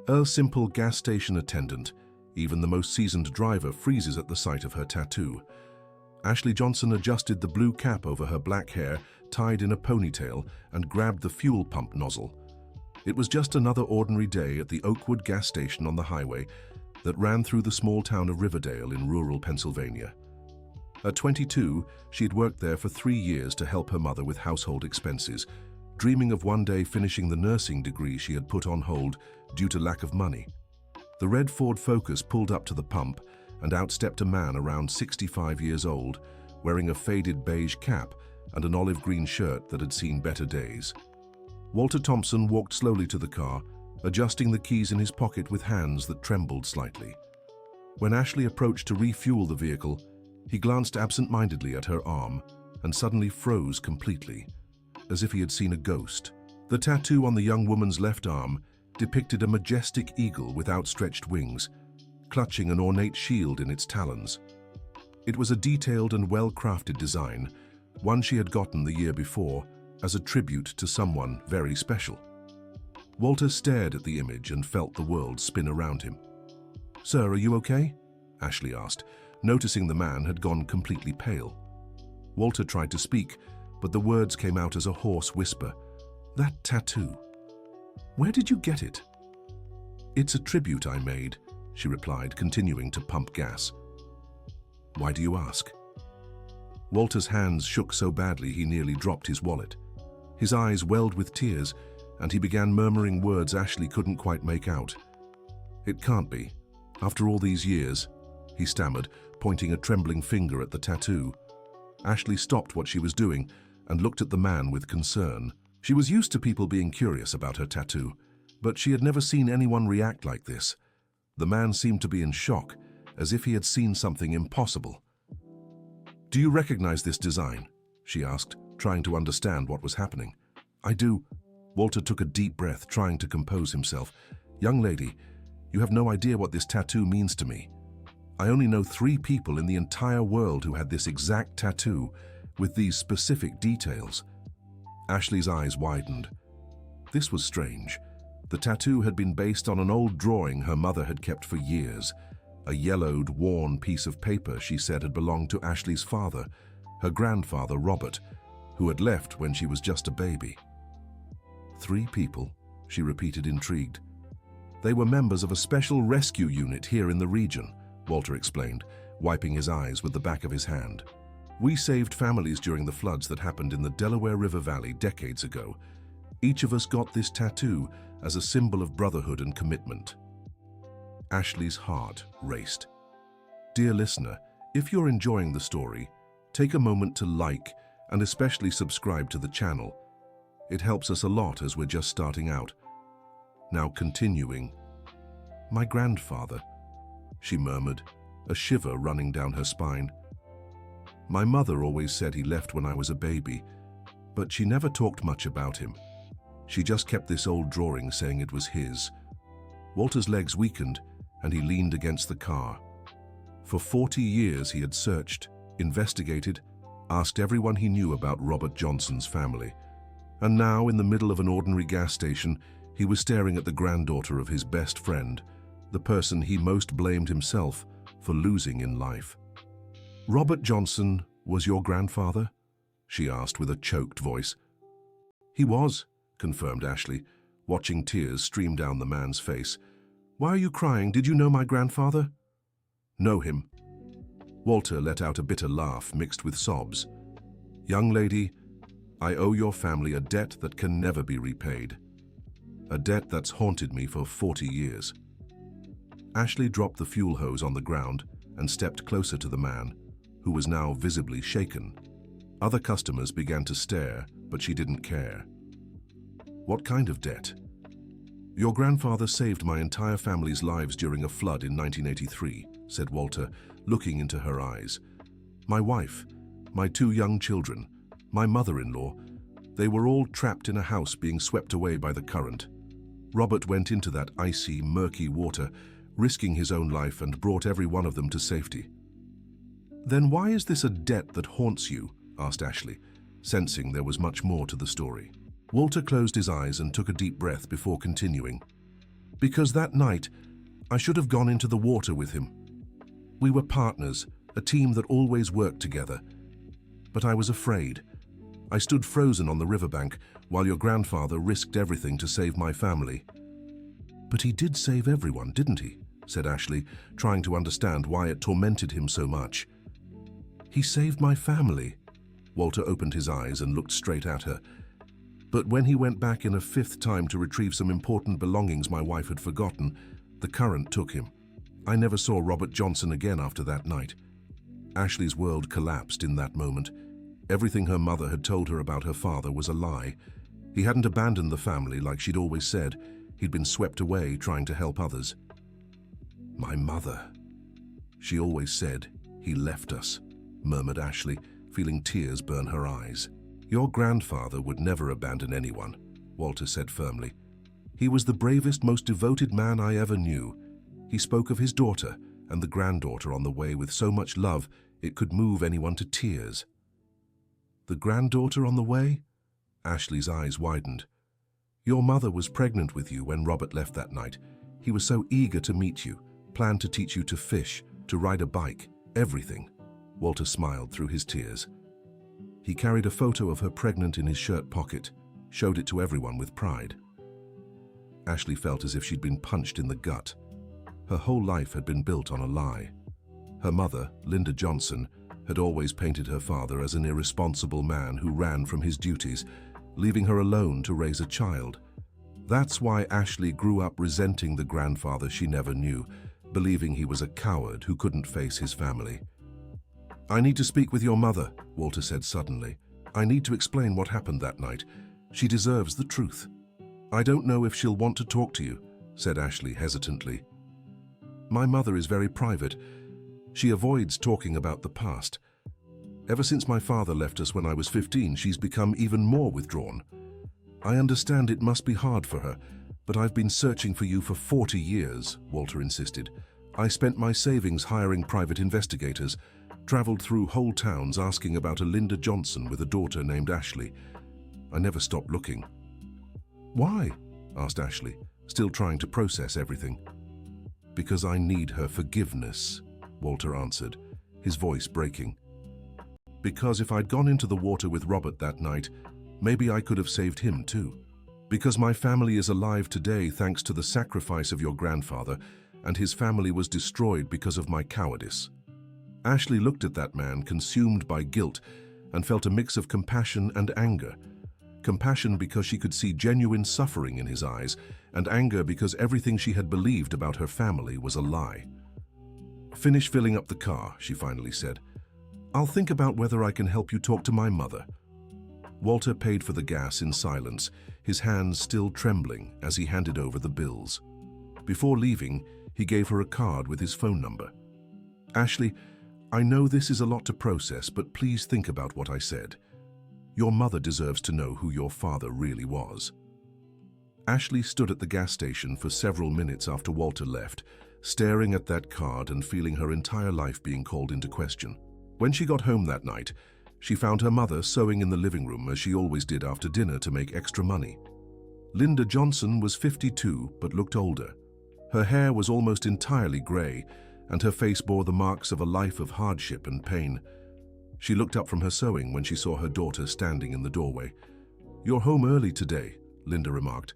A simple gas station attendant, even the most seasoned driver freezes at the sight of her tattoo. Ashley Johnson adjusted the blue cap over her black hair, tied in a ponytail, and grabbed the fuel pump nozzle. It was just another ordinary day at the Oakwood gas station on the highway that ran through the small town of Riverdale in rural Pennsylvania. At 22, she had worked there for 3 years to help her mother with household expenses, dreaming of one day finishing the nursing degree she had put on hold due to lack of money. The red Ford Focus pulled up to the pump, and out stepped a man around 65 years old, wearing a faded beige cap and an olive green shirt that had seen better days. Walter Thompson walked slowly to the car, adjusting the keys in his pocket with hands that trembled slightly. When Ashley approached to refuel the vehicle, he glanced absent-mindedly at her arm and suddenly froze completely, as if he had seen a ghost. The tattoo on the young woman's left arm depicted a majestic eagle with outstretched wings, clutching an ornate shield in its talons. It was a detailed and well-crafted design, one she had gotten the year before as a tribute to someone very special. Walter stared at the image and felt the world spin around him. "Sir, are you okay?" Ashley asked, noticing the man had gone completely pale. Walter tried to speak, but the words came out as a hoarse whisper. "That tattoo. Where did you get it?" "It's a tribute I made," she replied, continuing to pump gas. "Why do you ask?" Walter's hands shook so badly he nearly dropped his wallet. His eyes welled with tears, and he began murmuring words Ashley couldn't quite make out. "It can't be. After all these years," he stammered, pointing a trembling finger at the tattoo. Ashley stopped what she was doing and looked at the man with concern. She was used to people being curious about her tattoo, but she had never seen anyone react like this. The man seemed to be in shock, as if he had seen something impossible. "Do you recognize this design?" she asked, trying to understand what was happening. "I do." Walter took a deep breath, trying to compose himself. "Young lady, you have no idea what this tattoo means to me. I only know 3 people in the entire world who had this exact tattoo with these specific details." Ashley's eyes widened. This was strange. The tattoo had been based on an old drawing her mother had kept for years. A yellowed, worn piece of paper she said had belonged to Ashley's father, her grandfather Robert, who had left when she was just a baby. 3 people, she repeated, intrigued. "They were members of a special rescue unit here in the region," Walter explained, wiping his eyes with the back of his hand. "We saved families during the floods that happened in the Delaware River Valley decades ago. Each of us got this tattoo as a symbol of brotherhood and commitment." Ashley's heart raced. Dear listener, if you're enjoying the story, take a moment to like and especially subscribe to the channel. It helps us a lot as we're just starting out. Now continuing. "My grandfather," she murmured, a shiver running down her spine. "My mother always said he left when I was a baby, but she never talked much about him. She just kept this old drawing saying it was his." Walter's legs weakened, and he leaned against the car. For 40 years he had searched, investigated, asked everyone he knew about Robert Johnson's family. And now, in the middle of an ordinary gas station, he was staring at the granddaughter of his best friend, the person he most blamed himself for losing in life. "Robert Johnson was your grandfather?" she asked with a choked voice. "He was," confirmed Ashley, watching tears stream down the man's face. "Why are you crying? Did you know my grandfather?" "Know him." Walter let out a bitter laugh mixed with sobs. "Young lady, I owe your family a debt that can never be repaid. A debt that's haunted me for 40 years. Ashley dropped the fuel hose on the ground and stepped closer to the man, who was now visibly shaken. Other customers began to stare, but she didn't care. "What kind of debt?" "Your grandfather saved my entire family's lives during a flood in 1983, said Walter, looking into her eyes. "My wife, my 2 young children, my mother-in-law, they were all trapped in a house being swept away by the current. Robert went into that icy, murky water, risking his own life, and brought every one of them to safety." "Then why is this a debt that haunts you?" asked Ashley, sensing there was much more to the story. Walter closed his eyes and took a deep breath before continuing. Because that night, I should have gone into the water with him. We were partners, a team that always worked together. But I was afraid. I stood frozen on the riverbank while your grandfather risked everything to save my family. But he did save everyone, didn't he? Said Ashley, trying to understand why it tormented him so much. He saved my family. Walter opened his eyes and looked straight at her. But when he went back in a fifth time to retrieve some important belongings my wife had forgotten, the current took him. I never saw Robert Johnson again after that night. Ashley's world collapsed in that moment. Everything her mother had told her about her father was a lie. He hadn't abandoned the family like she'd always said. He'd been swept away trying to help others. My mother. She always said, he left us, murmured Ashley, feeling tears burn her eyes. Your grandfather would never abandon anyone, Walter said firmly. He was the bravest, most devoted man I ever knew. He spoke of his daughter and the granddaughter on the way with so much love it could move anyone to tears. The granddaughter on the way? Ashley's eyes widened. Your mother was pregnant with you when Robert left that night. He was so eager to meet you, planned to teach you to fish, to ride a bike, everything. Walter smiled through his tears. He carried a photo of her pregnant in his shirt pocket, showed it to everyone with pride. Ashley felt as if she'd been punched in the gut. Her whole life had been built on a lie. Her mother, Linda Johnson, had always painted her father as an irresponsible man who ran from his duties, leaving her alone to raise a child. That's why Ashley grew up resenting the grandfather she never knew, believing he was a coward who couldn't face his family. I need to speak with your mother, Walter said suddenly. I need to explain what happened that night. She deserves the truth. I don't know if she'll want to talk to you, said Ashley hesitantly. My mother is very private. She avoids talking about the past. Ever since my father left us when I was 15, she's become even more withdrawn. I understand it must be hard for her, but I've been searching for you for 40 years, Walter insisted. I spent my savings hiring private investigators, traveled through whole towns asking about a Linda Johnson with a daughter named Ashley. I never stopped looking. Why? Asked Ashley, still trying to process everything. Because I need her forgiveness, Walter answered, his voice breaking. Because if I'd gone into the water with Robert that night, maybe I could have saved him too. Because my family is alive today thanks to the sacrifice of your grandfather, and his family was destroyed because of my cowardice. Ashley looked at that man, consumed by guilt, and felt a mix of compassion and anger. Compassion because she could see genuine suffering in his eyes, and anger because everything she had believed about her family was a lie. Finish filling up the car, she finally said. I'll think about whether I can help you talk to my mother. Walter paid for the gas in silence, his hands still trembling as he handed over the bills. Before leaving, he gave her a card with his phone number. Ashley, I know this is a lot to process, but please think about what I said. Your mother deserves to know who your father really was. Ashley stood at the gas station for several minutes after Walter left, staring at that card and feeling her entire life being called into question. When she got home that night, she found her mother sewing in the living room as she always did after dinner to make extra money. Linda Johnson was 52 but looked older. Her hair was almost entirely grey, and her face bore the marks of a life of hardship and pain. She looked up from her sewing when she saw her daughter standing in the doorway. You're home early today, Linda remarked.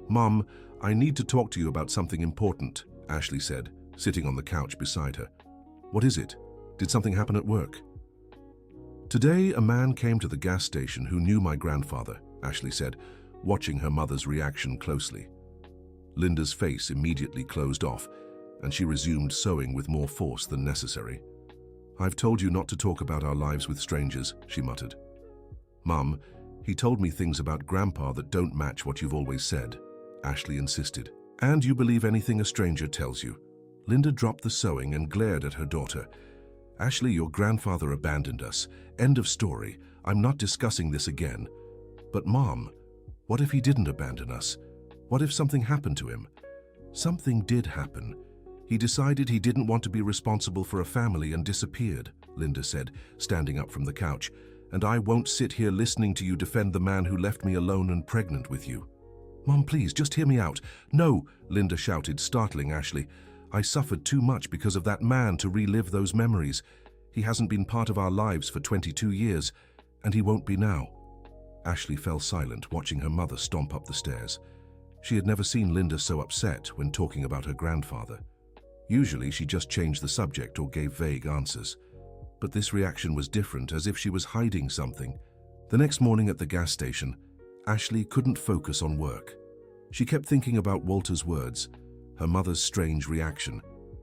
Mom, I need to talk to you about something important, Ashley said, sitting on the couch beside her. What is it? Did something happen at work? Today, a man came to the gas station who knew my grandfather, Ashley said, watching her mother's reaction closely. Linda's face immediately closed off, and she resumed sewing with more force than necessary. I've told you not to talk about our lives with strangers, she muttered. Mum, he told me things about Grandpa that don't match what you've always said, Ashley insisted. And you believe anything a stranger tells you. Linda dropped the sewing and glared at her daughter. Ashley, your grandfather abandoned us. End of story. I'm not discussing this again. But Mom, what if he didn't abandon us? What if something happened to him? Something did happen. He decided he didn't want to be responsible for a family and disappeared, Linda said, standing up from the couch. And I won't sit here listening to you defend the man who left me alone and pregnant with you. "Mom, please, just hear me out." "No," Linda shouted, startling Ashley. "I suffered too much because of that man to relive those memories. He hasn't been part of our lives for 22 years, and he won't be now." Ashley fell silent, watching her mother stomp up the stairs. She had never seen Linda so upset when talking about her grandfather. Usually she just changed the subject or gave vague answers. But this reaction was different, as if she was hiding something. The next morning at the gas station, Ashley couldn't focus on work. She kept thinking about Walter's words, her mother's strange reaction,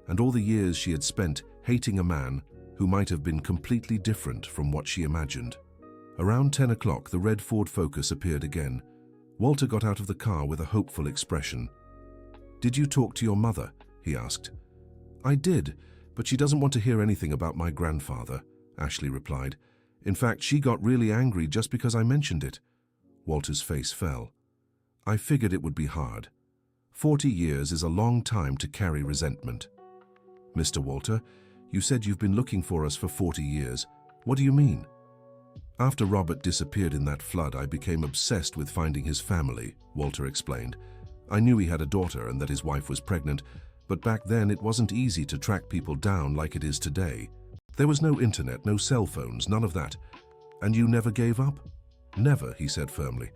and all the years she had spent hating a man who might have been completely different from what she imagined. Around 10 o'clock, the red Ford Focus appeared again. Walter got out of the car with a hopeful expression. "Did you talk to your mother?" he asked. "I did, but she doesn't want to hear anything about my grandfather," Ashley replied. "In fact, she got really angry just because I mentioned it." Walter's face fell. "I figured it would be hard. 40 years is a long time to carry resentment." "Mr. Walter, you said you've been looking for us for 40 years. What do you mean?" "After Robert disappeared in that flood, I became obsessed with finding his family," Walter explained. "I knew he had a daughter and that his wife was pregnant, but back then it wasn't easy to track people down like it is today. There was no internet, no cell phones, none of that. And you never gave up?" "Never," he said firmly.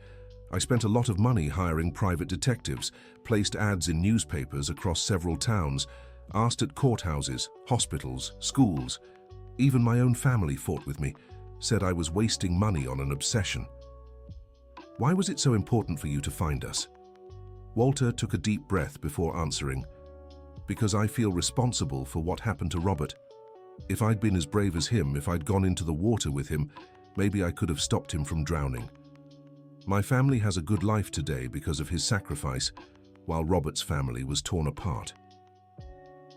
"I spent a lot of money hiring private detectives, placed ads in newspapers across several towns, asked at courthouses, hospitals, schools. Even my own family fought with me, said I was wasting money on an obsession." "Why was it so important for you to find us?" Walter took a deep breath before answering. "Because I feel responsible for what happened to Robert. If I'd been as brave as him, if I'd gone into the water with him, maybe I could have stopped him from drowning. My family has a good life today because of his sacrifice, while Robert's family was torn apart."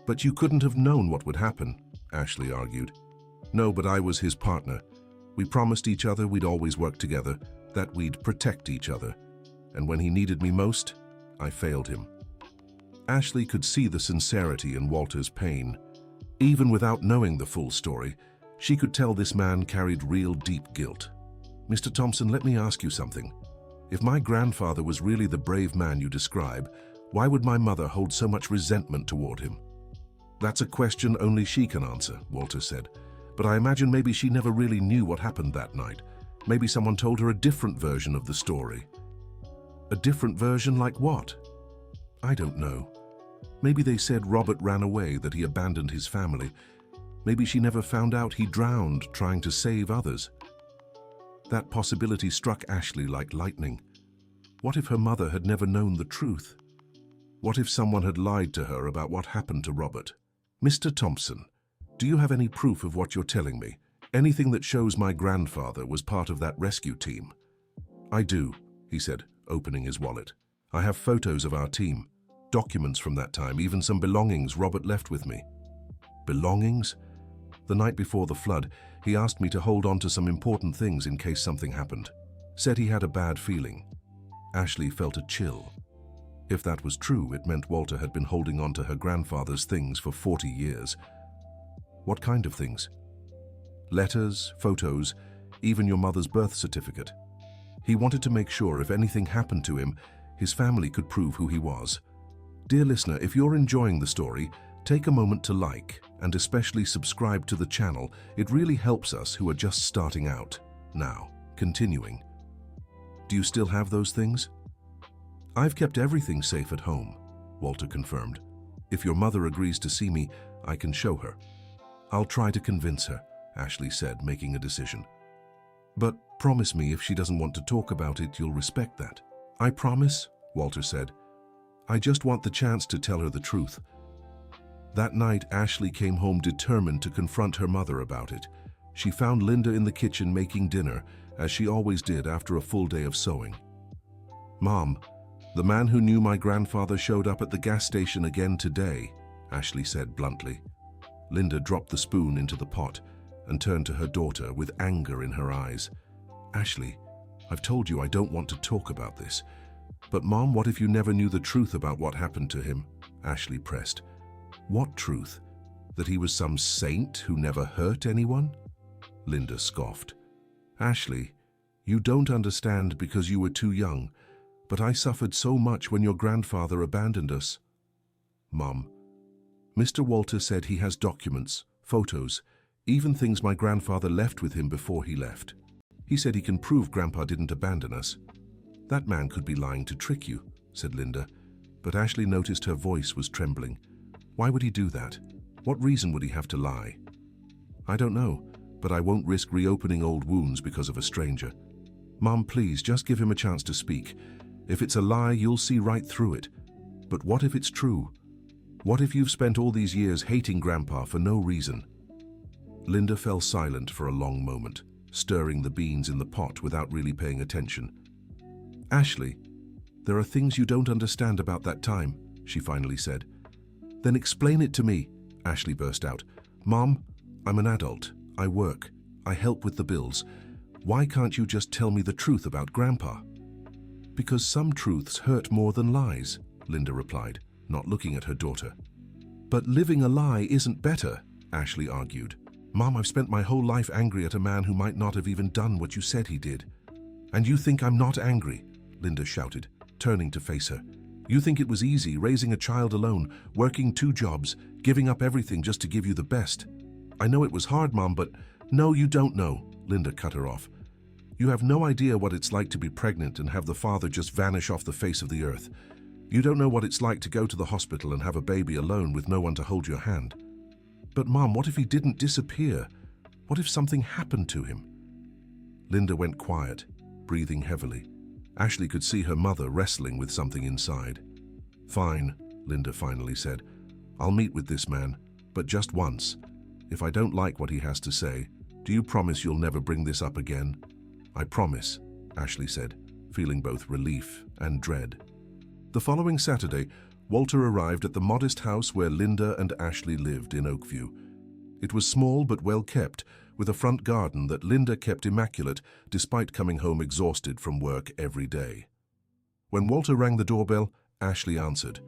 "But you couldn't have known what would happen," Ashley argued. "No, but I was his partner. We promised each other we'd always work together, that we'd protect each other. And when he needed me most, I failed him." Ashley could see the sincerity in Walter's pain. Even without knowing the full story, she could tell this man carried real deep guilt. "Mr. Thompson, let me ask you something. If my grandfather was really the brave man you describe, why would my mother hold so much resentment toward him?" "That's a question only she can answer," Walter said. "But I imagine maybe she never really knew what happened that night. Maybe someone told her a different version of the story." "A different version like what?" "I don't know. Maybe they said Robert ran away, that he abandoned his family. Maybe she never found out he drowned trying to save others." That possibility struck Ashley like lightning. What if her mother had never known the truth? What if someone had lied to her about what happened to Robert? "Mr. Thompson, do you have any proof of what you're telling me? Anything that shows my grandfather was part of that rescue team?" "I do," he said, opening his wallet. "I have photos of our team, documents from that time, even some belongings Robert left with me." "Belongings?" "The night before the flood, he asked me to hold on to some important things in case something happened. Said he had a bad feeling." Ashley felt a chill. If that was true, it meant Walter had been holding on to her grandfather's things for 40 years. What kind of things? "Letters, photos, even your mother's birth certificate. He wanted to make sure if anything happened to him, his family could prove who he was." Dear listener, if you're enjoying the story, take a moment to like and especially subscribe to the channel. It really helps us who are just starting out. Now, continuing. "Do you still have those things?" "I've kept everything safe at home," Walter confirmed. "If your mother agrees to see me, I can show her." "I'll try to convince her," Ashley said, making a decision. "But promise me if she doesn't want to talk about it, you'll respect that." "I promise," Walter said. "I just want the chance to tell her the truth." That night, Ashley came home determined to confront her mother about it. She found Linda in the kitchen making dinner, as she always did after a full day of sewing. "Mom, the man who knew my grandfather showed up at the gas station again today," Ashley said bluntly. Linda dropped the spoon into the pot and turned to her daughter with anger in her eyes. "Ashley, I've told you I don't want to talk about this. But Mom, what if you never knew the truth about what happened to him?" Ashley pressed. "What truth? That he was some saint who never hurt anyone?" Linda scoffed. "Ashley, you don't understand because you were too young. But I suffered so much when your grandfather abandoned us. Mom, Mr. Walter said he has documents, photos, even things my grandfather left with him before he left. He said he can prove Grandpa didn't abandon us. That man could be lying to trick you, said Linda, but Ashley noticed her voice was trembling. Why would he do that? What reason would he have to lie? I don't know, but I won't risk reopening old wounds because of a stranger. Mom, please, just give him a chance to speak. If it's a lie, you'll see right through it. But what if it's true? What if you've spent all these years hating Grandpa for no reason? Linda fell silent for a long moment, stirring the beans in the pot without really paying attention. Ashley, there are things you don't understand about that time, she finally said. Then explain it to me, Ashley burst out. Mom, I'm an adult. I work. I help with the bills. Why can't you just tell me the truth about Grandpa? Because some truths hurt more than lies, Linda replied, not looking at her daughter. But living a lie isn't better, Ashley argued. Mom, I've spent my whole life angry at a man who might not have even done what you said he did. And you think I'm not angry, Linda shouted, turning to face her. You think it was easy raising a child alone, working 2 jobs, giving up everything just to give you the best. I know it was hard, Mom, but no, you don't know, Linda cut her off. You have no idea what it's like to be pregnant and have the father just vanish off the face of the earth. You don't know what it's like to go to the hospital and have a baby alone with no one to hold your hand. But Mom, what if he didn't disappear? What if something happened to him? Linda went quiet, breathing heavily. Ashley could see her mother wrestling with something inside. Fine, Linda finally said. I'll meet with this man, but just once. If I don't like what he has to say, do you promise you'll never bring this up again? I promise, Ashley said, feeling both relief and dread. The following Saturday, Walter arrived at the modest house where Linda and Ashley lived in Oakview. It was small but well kept, with a front garden that Linda kept immaculate despite coming home exhausted from work every day. When Walter rang the doorbell, Ashley answered.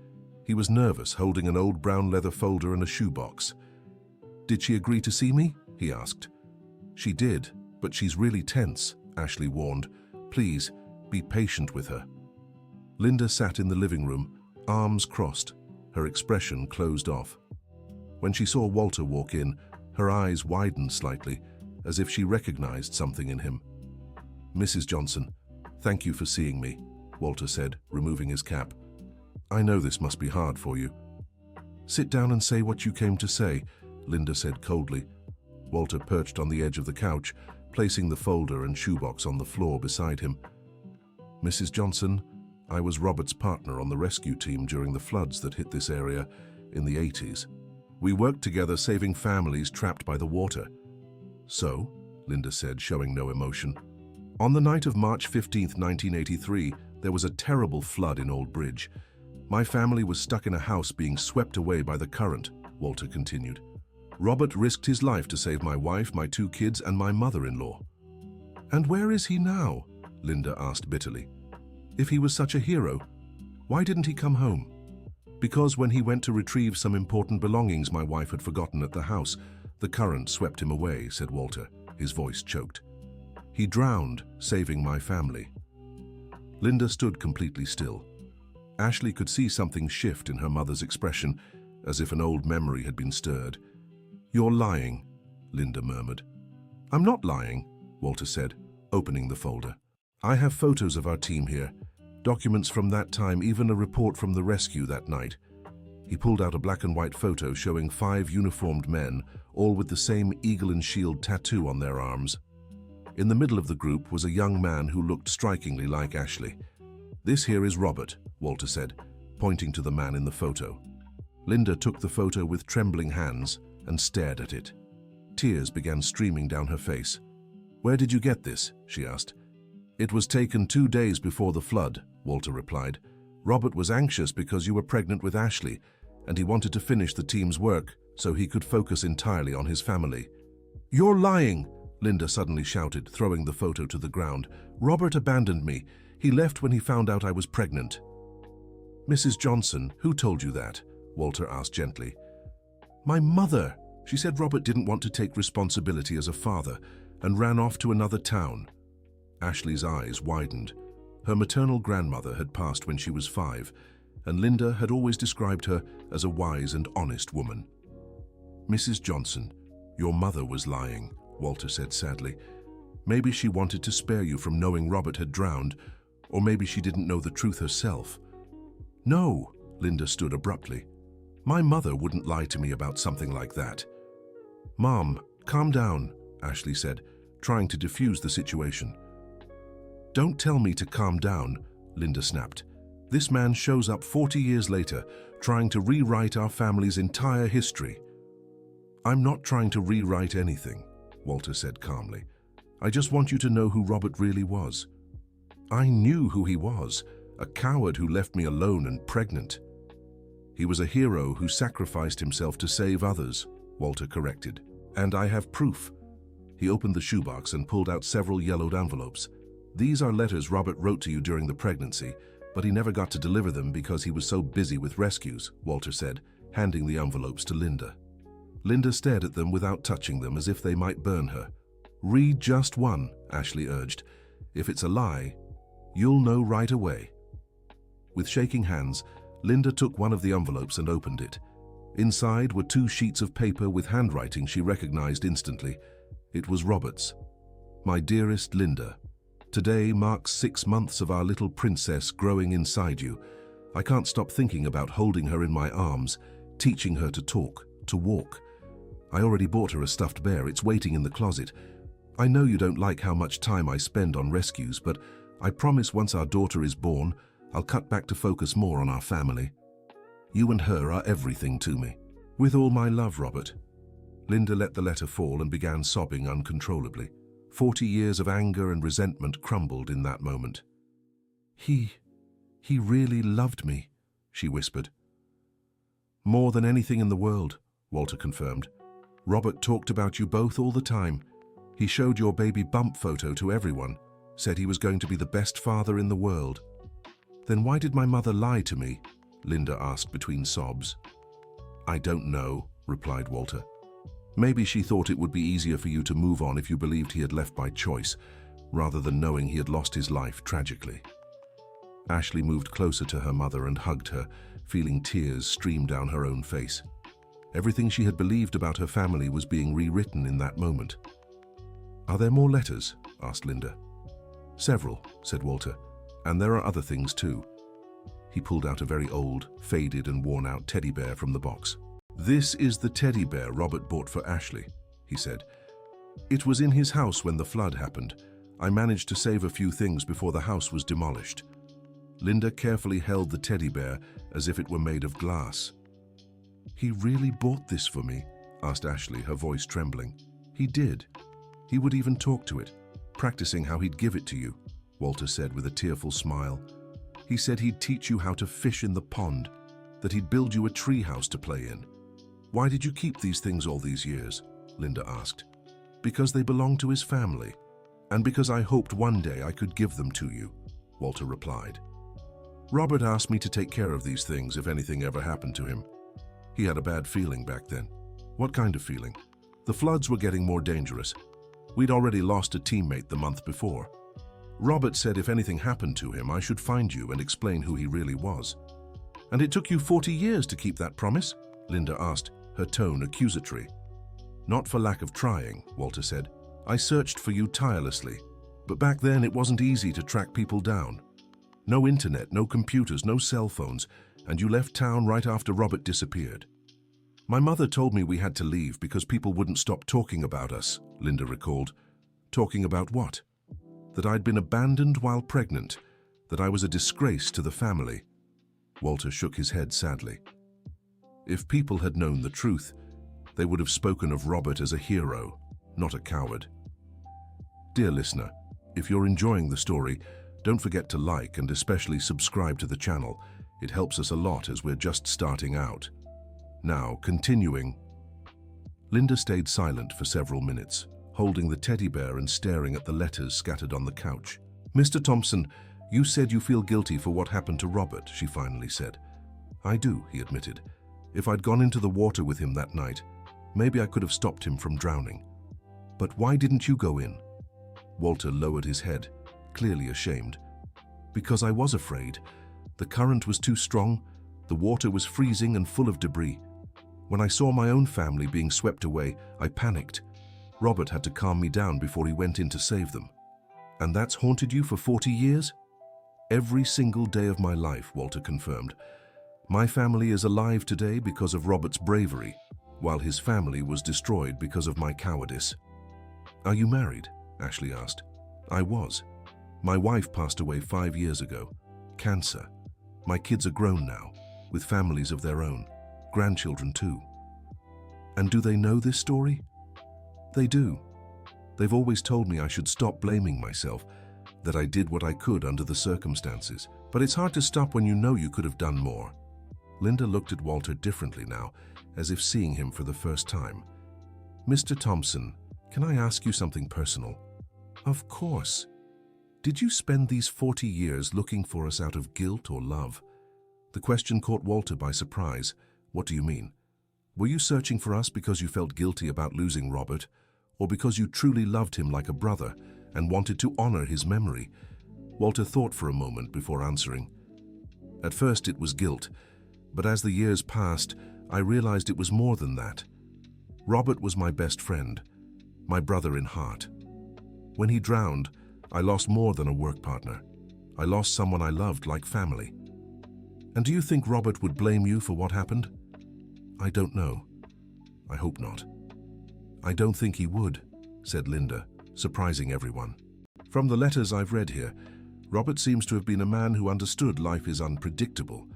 He was nervous, holding an old brown leather folder and a shoebox. Did she agree to see me? He asked. She did, but she's really tense, Ashley warned. Please, be patient with her. Linda sat in the living room, arms crossed, her expression closed off. When she saw Walter walk in, her eyes widened slightly, as if she recognized something in him. Mrs. Johnson, thank you for seeing me, Walter said, removing his cap. I know this must be hard for you. Sit down and say what you came to say, Linda said coldly. Walter perched on the edge of the couch, placing the folder and shoebox on the floor beside him. Mrs. Johnson, I was Robert's partner on the rescue team during the floods that hit this area in the 80s. We worked together saving families trapped by the water. So, Linda said, showing no emotion. On the night of March 15, 1983, there was a terrible flood in Old Bridge. My family was stuck in a house being swept away by the current, Walter continued. Robert risked his life to save my wife, my 2 kids, and my mother-in-law. And where is he now? Linda asked bitterly. If he was such a hero, why didn't he come home? Because when he went to retrieve some important belongings my wife had forgotten at the house, the current swept him away, said Walter, his voice choked. He drowned, saving my family. Linda stood completely still. Ashley could see something shift in her mother's expression, as if an old memory had been stirred. You're lying, Linda murmured. I'm not lying, Walter said, opening the folder. I have photos of our team here, documents from that time, even a report from the rescue that night. He pulled out a black and white photo showing 5 uniformed men, all with the same eagle and shield tattoo on their arms. In the middle of the group was a young man who looked strikingly like Ashley. This here is Robert, Walter said, pointing to the man in the photo. Linda took the photo with trembling hands and stared at it. Tears began streaming down her face. Where did you get this? She asked. It was taken 2 days before the flood, Walter replied. Robert was anxious because you were pregnant with Ashley, and he wanted to finish the team's work so he could focus entirely on his family. You're lying, Linda suddenly shouted, throwing the photo to the ground. Robert abandoned me. He left when he found out I was pregnant. Mrs. Johnson, who told you that? Walter asked gently. My mother. She said Robert didn't want to take responsibility as a father and ran off to another town. Ashley's eyes widened. Her maternal grandmother had passed when she was 5, and Linda had always described her as a wise and honest woman. "Mrs. Johnson, your mother was lying," Walter said sadly. "Maybe she wanted to spare you from knowing Robert had drowned, or maybe she didn't know the truth herself." "No," Linda stood abruptly. "My mother wouldn't lie to me about something like that." "Mom, calm down," Ashley said, trying to defuse the situation. "Don't tell me to calm down," Linda snapped. "This man shows up 40 years later, trying to rewrite our family's entire history." "I'm not trying to rewrite anything," Walter said calmly. "I just want you to know who Robert really was." "I knew who he was, a coward who left me alone and pregnant." "He was a hero who sacrificed himself to save others," Walter corrected. "And I have proof." He opened the shoebox and pulled out several yellowed envelopes. "These are letters Robert wrote to you during the pregnancy, but he never got to deliver them because he was so busy with rescues," Walter said, handing the envelopes to Linda. Linda stared at them without touching them, as if they might burn her. "Read just one," Ashley urged. "If it's a lie, you'll know right away." With shaking hands, Linda took one of the envelopes and opened it. Inside were 2 sheets of paper with handwriting she recognized instantly. It was Robert's. "My dearest Linda, today marks 6 months of our little princess growing inside you. I can't stop thinking about holding her in my arms, teaching her to talk, to walk. I already bought her a stuffed bear. It's waiting in the closet. I know you don't like how much time I spend on rescues, but I promise once our daughter is born, I'll cut back to focus more on our family. You and her are everything to me. With all my love, Robert." Linda let the letter fall and began sobbing uncontrollably. 40 years of anger and resentment crumbled in that moment. He really loved me," she whispered. "More than anything in the world," Walter confirmed. "Robert talked about you both all the time. He showed your baby bump photo to everyone, said he was going to be the best father in the world." "Then why did my mother lie to me?" Linda asked between sobs. "I don't know," replied Walter. "Maybe she thought it would be easier for you to move on if you believed he had left by choice, rather than knowing he had lost his life tragically." Ashley moved closer to her mother and hugged her, feeling tears stream down her own face. Everything she had believed about her family was being rewritten in that moment. "Are there more letters?" asked Linda. "Several," said Walter, "and there are other things too." He pulled out a very old, faded and worn-out teddy bear from the box. "This is the teddy bear Robert bought for Ashley," he said. "It was in his house when the flood happened. I managed to save a few things before the house was demolished." Linda carefully held the teddy bear as if it were made of glass. "He really bought this for me?" asked Ashley, her voice trembling. "He did. He would even talk to it, practicing how he'd give it to you," Walter said with a tearful smile. "He said he'd teach you how to fish in the pond, that he'd build you a tree house to play in." "Why did you keep these things all these years?" Linda asked. "Because they belong to his family, and because I hoped one day I could give them to you," Walter replied. "Robert asked me to take care of these things if anything ever happened to him. He had a bad feeling back then." "What kind of feeling?" "The floods were getting more dangerous. We'd already lost a teammate the month before. Robert said if anything happened to him, I should find you and explain who he really was." "And it took you 40 years to keep that promise?" Linda asked, her tone accusatory. "Not for lack of trying," Walter said. "I searched for you tirelessly, but back then it wasn't easy to track people down. No internet, no computers, no cell phones, and you left town right after Robert disappeared." "My mother told me we had to leave because people wouldn't stop talking about us," Linda recalled. "Talking about what?" "That I'd been abandoned while pregnant, that I was a disgrace to the family." Walter shook his head sadly. If people had known the truth, they would have spoken of Robert as a hero, not a coward. Dear listener, if you're enjoying the story, don't forget to like and especially subscribe to the channel. It helps us a lot as we're just starting out. Now, continuing. Linda stayed silent for several minutes, holding the teddy bear and staring at the letters scattered on the couch. "Mr. Thompson, you said you feel guilty for what happened to Robert," she finally said. "I do," he admitted. "If I'd gone into the water with him that night, maybe I could have stopped him from drowning. But why didn't you go in?" Walter lowered his head, clearly ashamed. Because I was afraid. The current was too strong, the water was freezing and full of debris. When I saw my own family being swept away, I panicked. Robert had to calm me down before he went in to save them. And that's haunted you for 40 years? Every single day of my life, Walter confirmed. My family is alive today because of Robert's bravery, while his family was destroyed because of my cowardice. Are you married? Ashley asked. I was. My wife passed away 5 years ago. Cancer. My kids are grown now, with families of their own, grandchildren too. And do they know this story? They do. They've always told me I should stop blaming myself, that I did what I could under the circumstances. But it's hard to stop when you know you could have done more. Linda looked at Walter differently now, as if seeing him for the first time. Mr. Thompson, can I ask you something personal? Of course. Did you spend these 40 years looking for us out of guilt or love? The question caught Walter by surprise. What do you mean? Were you searching for us because you felt guilty about losing Robert, or because you truly loved him like a brother and wanted to honor his memory? Walter thought for a moment before answering. At first it was guilt, but as the years passed, I realized it was more than that. Robert was my best friend, my brother in heart. When he drowned, I lost more than a work partner. I lost someone I loved like family. And do you think Robert would blame you for what happened? I don't know. I hope not. I don't think he would, said Linda, surprising everyone. From the letters I've read here, Robert seems to have been a man who understood life is unpredictable,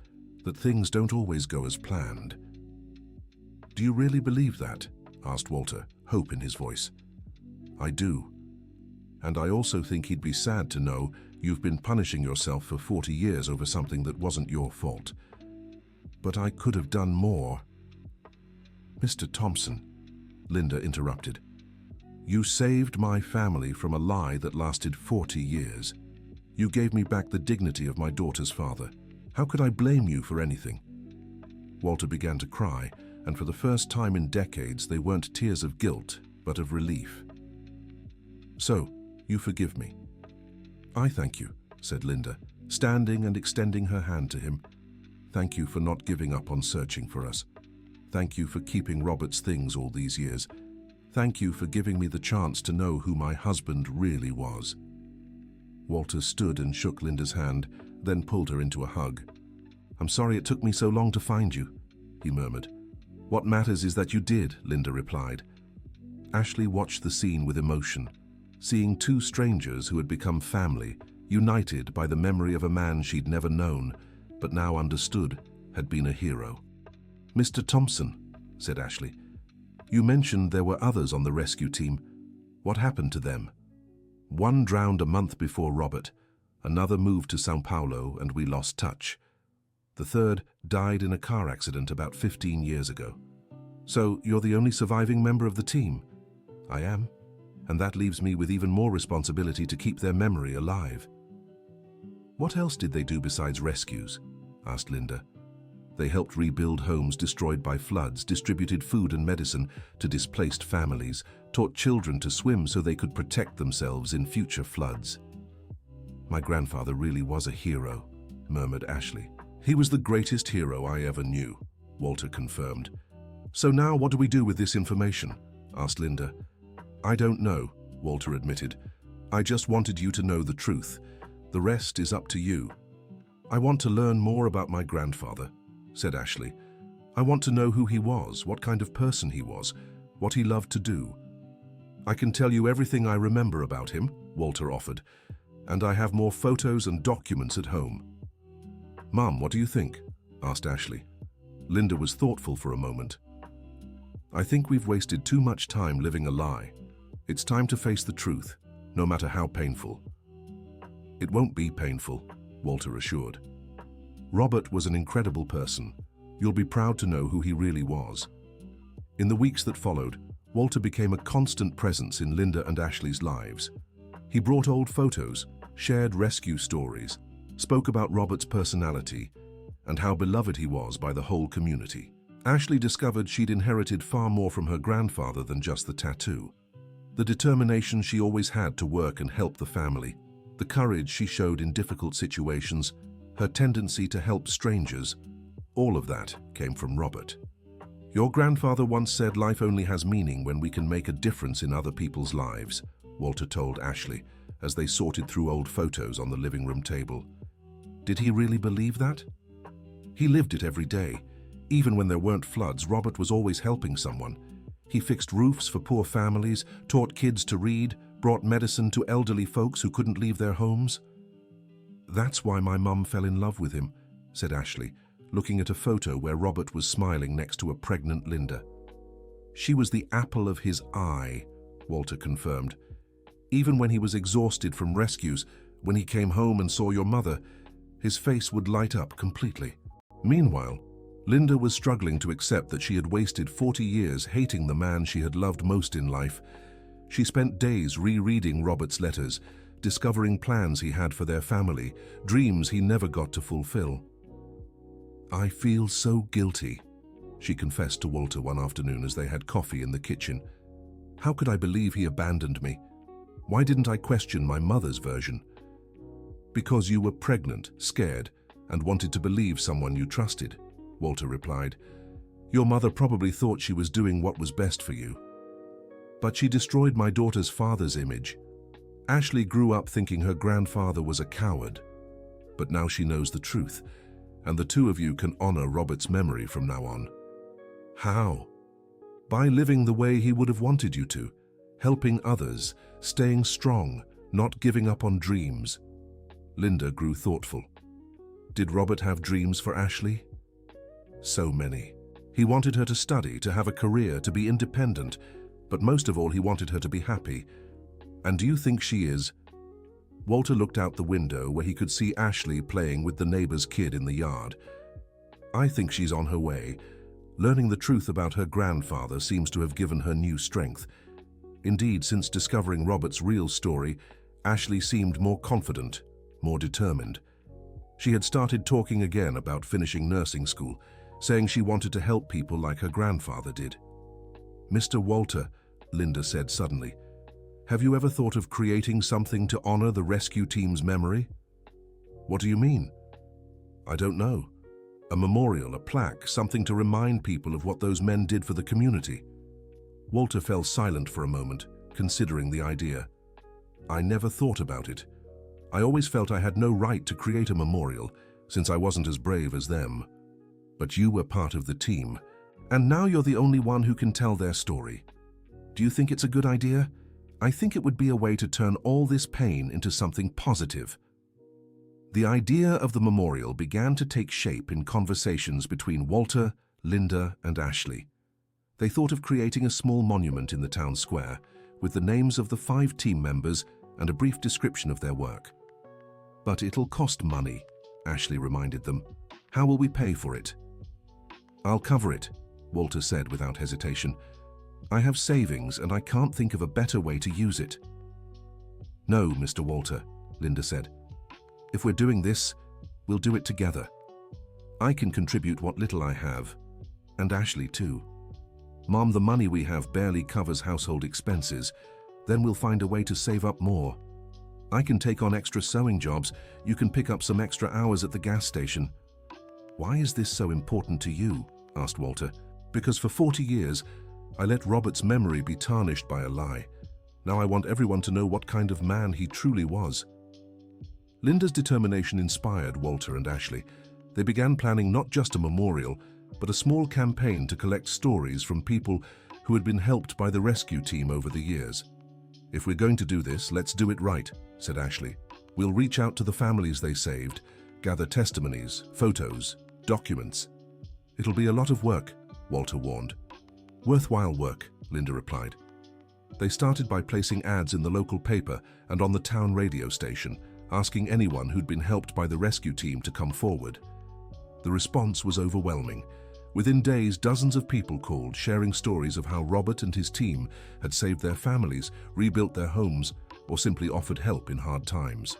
that things don't always go as planned. Do you really believe that? Asked Walter, hope in his voice. I do. And I also think he'd be sad to know you've been punishing yourself for 40 years over something that wasn't your fault. But I could have done more. Mr. Thompson, Linda interrupted. You saved my family from a lie that lasted 40 years. You gave me back the dignity of my daughter's father. How could I blame you for anything? Walter began to cry, and for the first time in decades, they weren't tears of guilt, but of relief. So, you forgive me. I thank you, said Linda, standing and extending her hand to him. Thank you for not giving up on searching for us. Thank you for keeping Robert's things all these years. Thank you for giving me the chance to know who my husband really was. Walter stood and shook Linda's hand, then pulled her into a hug. I'm sorry it took me so long to find you, he murmured. What matters is that you did, Linda replied. Ashley watched the scene with emotion, seeing two strangers who had become family, united by the memory of a man she'd never known, but now understood had been a hero. Mr. Thompson, said Ashley, you mentioned there were others on the rescue team. What happened to them? One drowned a month before Robert, another moved to São Paulo and we lost touch. The third died in a car accident about 15 years ago. So you're the only surviving member of the team? I am, and that leaves me with even more responsibility to keep their memory alive. What else did they do besides rescues? Asked Linda. They helped rebuild homes destroyed by floods, distributed food and medicine to displaced families, taught children to swim so they could protect themselves in future floods. My grandfather really was a hero, murmured Ashley. He was the greatest hero I ever knew, Walter confirmed. So now what do we do with this information? Asked Linda. I don't know, Walter admitted. I just wanted you to know the truth. The rest is up to you. I want to learn more about my grandfather, said Ashley. I want to know who he was, what kind of person he was, what he loved to do. I can tell you everything I remember about him, Walter offered, and I have more photos and documents at home. Mum, what do you think? Asked Ashley. Linda was thoughtful for a moment. I think we've wasted too much time living a lie. It's time to face the truth, no matter how painful. It won't be painful, Walter assured. Robert was an incredible person. You'll be proud to know who he really was. In the weeks that followed, Walter became a constant presence in Linda and Ashley's lives. He brought old photos, shared rescue stories, spoke about Robert's personality, and how beloved he was by the whole community. Ashley discovered she'd inherited far more from her grandfather than just the tattoo. The determination she always had to work and help the family, the The courage she showed in difficult situations, her tendency to help strangers, all of that came from Robert. Your grandfather once said life only has meaning when we can make a difference in other people's lives, Walter told Ashley as they sorted through old photos on the living room table. Did he really believe that? He lived it every day. Even when there weren't floods, Robert was always helping someone. He fixed roofs for poor families, taught kids to read, brought medicine to elderly folks who couldn't leave their homes. That's why my mum fell in love with him, said Ashley, looking at a photo where Robert was smiling next to a pregnant Linda. She was the apple of his eye, Walter confirmed. Even when he was exhausted from rescues, when he came home and saw your mother, his face would light up completely. Meanwhile, Linda was struggling to accept that she had wasted 40 years hating the man she had loved most in life. She spent days rereading Robert's letters, discovering plans he had for their family, dreams he never got to fulfill. I feel so guilty, she confessed to Walter one afternoon as they had coffee in the kitchen. How could I believe he abandoned me? Why didn't I question my mother's version? Because you were pregnant, scared, and wanted to believe someone you trusted, Walter replied. Your mother probably thought she was doing what was best for you. But she destroyed my daughter's father's image. Ashley grew up thinking her grandfather was a coward. But now she knows the truth, and the two of you can honor Robert's memory from now on. How? By living the way he would have wanted you to, helping others, staying strong, not giving up on dreams. Linda grew thoughtful. Did Robert have dreams for Ashley? So many. He wanted her to study, to have a career, to be independent, but most of all he wanted her to be happy. And do you think she is? Walter looked out the window where he could see Ashley playing with the neighbor's kid in the yard. I think she's on her way. Learning the truth about her grandfather seems to have given her new strength. Indeed, since discovering Robert's real story, Ashley seemed more confident, more determined. She had started talking again about finishing nursing school, saying she wanted to help people like her grandfather did. Mr. Walter, Linda said suddenly, have you ever thought of creating something to honor the rescue team's memory? What do you mean? I don't know. A memorial, a plaque, something to remind people of what those men did for the community. Walter fell silent for a moment, considering the idea. I never thought about it. I always felt I had no right to create a memorial, since I wasn't as brave as them. But you were part of the team, and now you're the only one who can tell their story. Do you think it's a good idea? I think it would be a way to turn all this pain into something positive. The idea of the memorial began to take shape in conversations between Walter, Linda, and Ashley. They thought of creating a small monument in the town square with the names of the 5 team members and a brief description of their work. But it'll cost money, Ashley reminded them. How will we pay for it? I'll cover it, Walter said without hesitation. I have savings and I can't think of a better way to use it. No, Mr. Walter, Linda said. If we're doing this, we'll do it together. I can contribute what little I have, and Ashley too. Mom, the money we have barely covers household expenses. Then we'll find a way to save up more. I can take on extra sewing jobs. You can pick up some extra hours at the gas station. Why is this so important to you? Asked Walter. Because for 40 years, I let Robert's memory be tarnished by a lie. Now I want everyone to know what kind of man he truly was. Linda's determination inspired Walter and Ashley. They began planning not just a memorial, but a small campaign to collect stories from people who had been helped by the rescue team over the years. If we're going to do this, let's do it right, said Ashley. We'll reach out to the families they saved, gather testimonies, photos, documents. It'll be a lot of work, Walter warned. Worthwhile work, Linda replied. They started by placing ads in the local paper and on the town radio station, asking anyone who'd been helped by the rescue team to come forward. The response was overwhelming. Within days, dozens of people called, sharing stories of how Robert and his team had saved their families, rebuilt their homes, or simply offered help in hard times.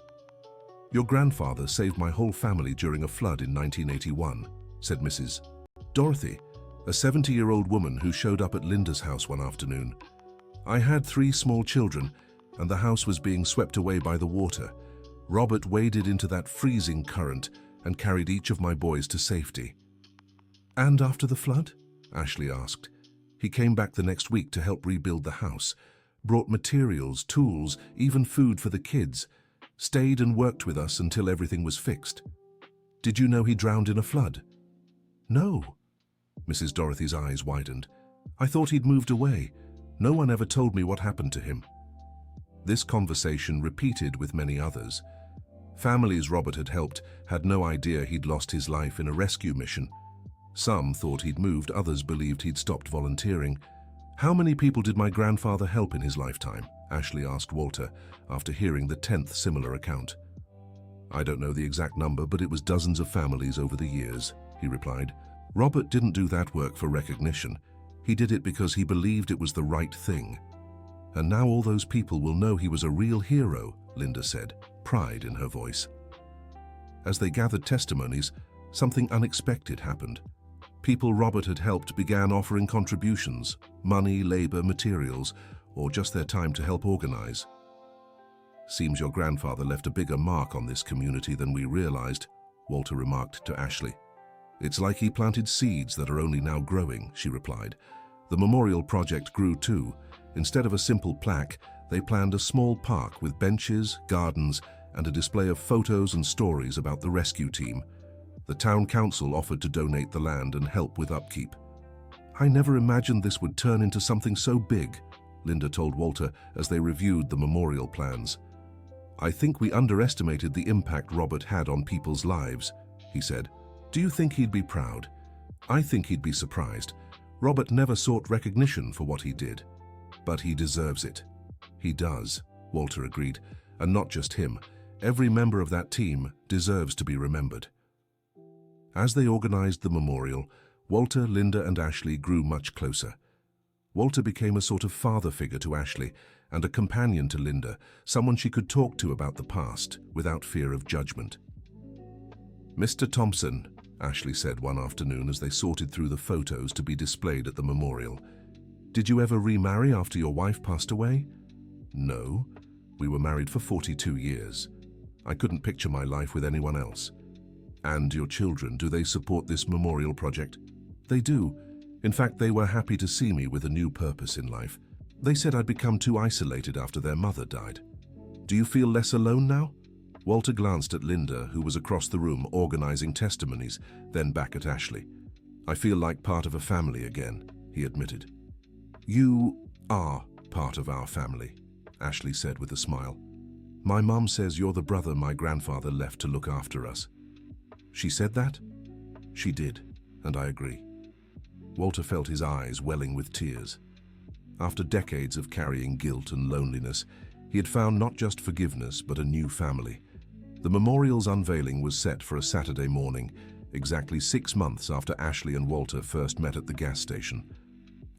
Your grandfather saved my whole family during a flood in 1981, said Mrs. Dorothy, a 70-year-old woman who showed up at Linda's house one afternoon. I had 3 small children, and the house was being swept away by the water. Robert waded into that freezing current and carried each of my boys to safety. And after the flood? Ashley asked. He came back the next week to help rebuild the house, brought materials, tools, even food for the kids, stayed and worked with us until everything was fixed. Did you know he drowned in a flood? No. Mrs. Dorothy's eyes widened. I thought he'd moved away. No one ever told me what happened to him. This conversation repeated with many others. Families Robert had helped had no idea he'd lost his life in a rescue mission. Some thought he'd moved, others believed he'd stopped volunteering. How many people did my grandfather help in his lifetime? Ashley asked Walter after hearing the 10th similar account. I don't know the exact number, but it was dozens of families over the years, he replied. Robert didn't do that work for recognition. He did it because he believed it was the right thing. And now all those people will know he was a real hero, Linda said, pride in her voice. As they gathered testimonies, something unexpected happened. People Robert had helped began offering contributions, money, labor, materials, or just their time to help organize. Seems your grandfather left a bigger mark on this community than we realized, Walter remarked to Ashley. It's like he planted seeds that are only now growing, she replied. The memorial project grew too. Instead of a simple plaque, they planned a small park with benches, gardens, and a display of photos and stories about the rescue team. The town council offered to donate the land and help with upkeep. I never imagined this would turn into something so big, Linda told Walter as they reviewed the memorial plans. I think we underestimated the impact Robert had on people's lives, he said. Do you think he'd be proud? I think he'd be surprised. Robert never sought recognition for what he did. But he deserves it. He does, Walter agreed. And not just him. Every member of that team deserves to be remembered. As they organized the memorial, Walter, Linda, and Ashley grew much closer. Walter became a sort of father figure to Ashley and a companion to Linda, someone she could talk to about the past without fear of judgment. Mr. Thompson, Ashley said one afternoon as they sorted through the photos to be displayed at the memorial. Did you ever remarry after your wife passed away? No. We were married for 42 years. I couldn't picture my life with anyone else. And your children, do they support this memorial project? They do. In fact, they were happy to see me with a new purpose in life. They said I'd become too isolated after their mother died. Do you feel less alone now? Walter glanced at Linda, who was across the room organizing testimonies, then back at Ashley. I feel like part of a family again, he admitted. You are part of our family, Ashley said with a smile. My mum says you're the brother my grandfather left to look after us. She said that? She did, and I agree. Walter felt his eyes welling with tears. After decades of carrying guilt and loneliness, he had found not just forgiveness, but a new family. The memorial's unveiling was set for a Saturday morning, exactly 6 months after Ashley and Walter first met at the gas station.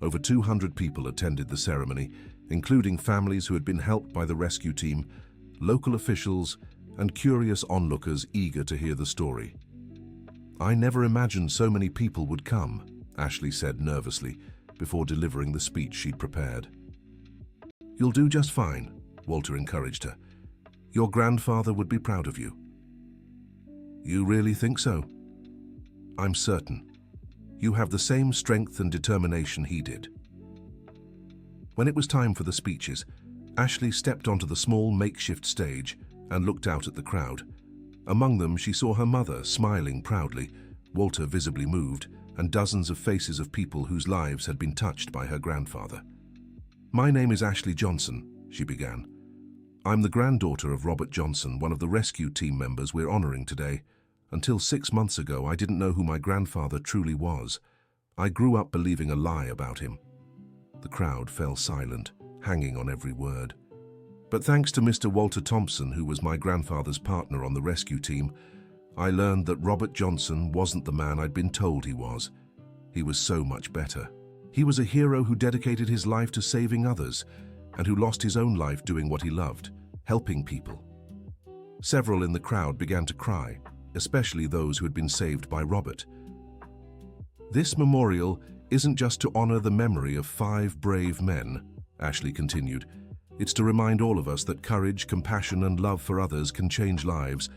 Over 200 people attended the ceremony, including families who had been helped by the rescue team, local officials, and curious onlookers eager to hear the story. I never imagined so many people would come, Ashley said nervously, before delivering the speech she'd prepared. You'll do just fine, Walter encouraged her. Your grandfather would be proud of you. You really think so? I'm certain. You have the same strength and determination he did. When it was time for the speeches, Ashley stepped onto the small makeshift stage and looked out at the crowd. Among them, she saw her mother smiling proudly, Walter visibly moved, and dozens of faces of people whose lives had been touched by her grandfather. My name is Ashley Johnson, she began. I'm the granddaughter of Robert Johnson, one of the rescue team members we're honoring today. Until 6 months ago, I didn't know who my grandfather truly was. I grew up believing a lie about him. The crowd fell silent, hanging on every word. But thanks to Mr. Walter Thompson, who was my grandfather's partner on the rescue team, I learned that Robert Johnson wasn't the man I'd been told he was. He was so much better. He was a hero who dedicated his life to saving others, and who lost his own life doing what he loved, helping people. Several in the crowd began to cry, especially those who had been saved by Robert. This memorial isn't just to honor the memory of 5 brave men, Ashley continued. It's to remind all of us that courage, compassion, and love for others can change lives.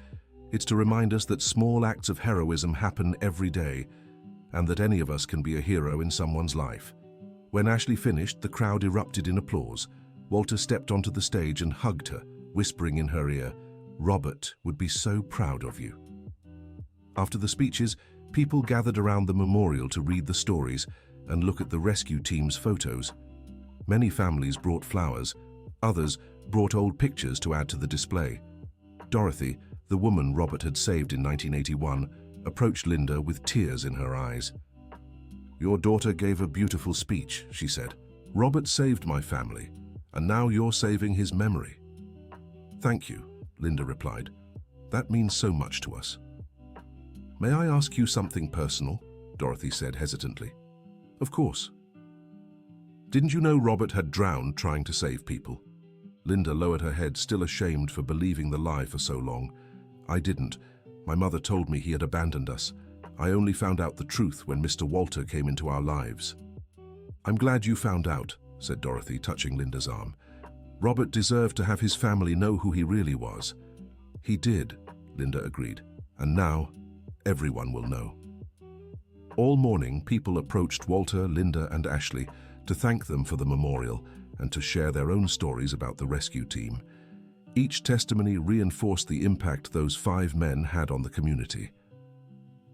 It's to remind us that small acts of heroism happen every day, and that any of us can be a hero in someone's life. When Ashley finished, the crowd erupted in applause. Walter stepped onto the stage and hugged her, whispering in her ear, "Robert would be so proud of you." After the speeches, people gathered around the memorial to read the stories and look at the rescue team's photos. Many families brought flowers. Others brought old pictures to add to the display. Dorothy, the woman Robert had saved in 1981, approached Linda with tears in her eyes. "Your daughter gave a beautiful speech," she said. "Robert saved my family, and now you're saving his memory." "Thank you," Linda replied. "That means so much to us." "May I ask you something personal?" Dorothy said hesitantly. "Of course." "Didn't you know Robert had drowned trying to save people?" Linda lowered her head, still ashamed for believing the lie for so long. "I didn't. My mother told me he had abandoned us. I only found out the truth when Mr. Walter came into our lives." "I'm glad you found out," said Dorothy, touching Linda's arm. "Robert deserved to have his family know who he really was." "He did," Linda agreed. "And now, everyone will know." All morning, people approached Walter, Linda, and Ashley to thank them for the memorial and to share their own stories about the rescue team. Each testimony reinforced the impact those 5 men had on the community.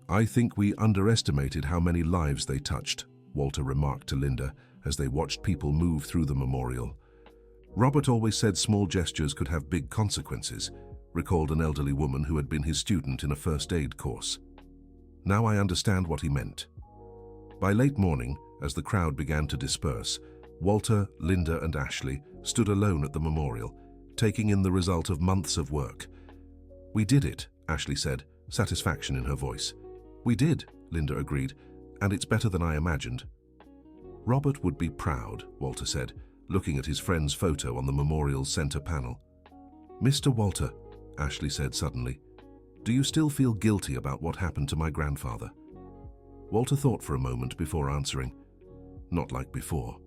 "I think we underestimated how many lives they touched," Walter remarked to Linda as they watched people move through the memorial. "Robert always said small gestures could have big consequences," recalled an elderly woman who had been his student in a first aid course. "Now I understand what he meant." By late morning, as the crowd began to disperse, Walter, Linda, and Ashley stood alone at the memorial, taking in the result of months of work. "We did it," Ashley said, satisfaction in her voice. "We did," Linda agreed, "and it's better than I imagined." "Robert would be proud," Walter said, looking at his friend's photo on the memorial's center panel. "Mr. Walter," Ashley said suddenly, "do you still feel guilty about what happened to my grandfather?" Walter thought for a moment before answering, "Not like before.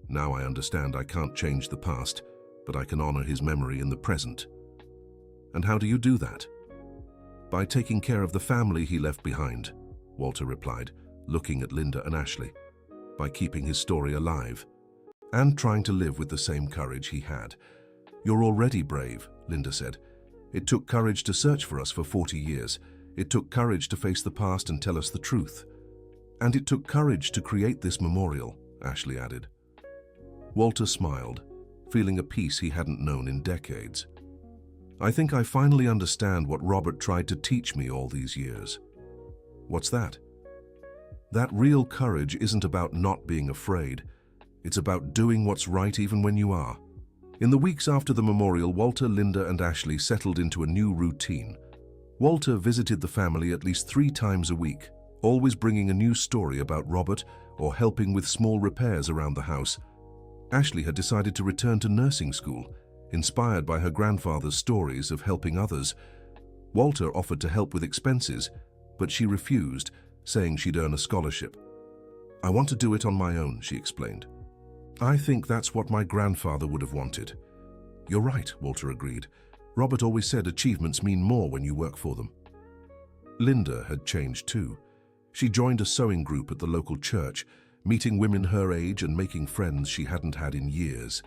Now I understand I can't change the past, but I can honor his memory in the present." "And how do you do that?" "By taking care of the family he left behind," Walter replied, looking at Linda and Ashley. "By keeping his story alive, and trying to live with the same courage he had." "You're already brave," Linda said. "It took courage to search for us for 40 years. It took courage to face the past and tell us the truth. And it took courage to create this memorial," Ashley added. Walter smiled, feeling a peace he hadn't known in decades. "I think I finally understand what Robert tried to teach me all these years." "What's that?" "That real courage isn't about not being afraid. It's about doing what's right even when you are." In the weeks after the memorial, Walter, Linda, and Ashley settled into a new routine. Walter visited the family at least 3 times a week, always bringing a new story about Robert or helping with small repairs around the house. Ashley had decided to return to nursing school, inspired by her grandfather's stories of helping others. Walter offered to help with expenses, but she refused, saying she'd earn a scholarship. "I want to do it on my own," she explained. "I think that's what my grandfather would have wanted." "You're right," Walter agreed. "Robert always said achievements mean more when you work for them." Linda had changed too. She joined a sewing group at the local church, meeting women her age and making friends she hadn't had in years.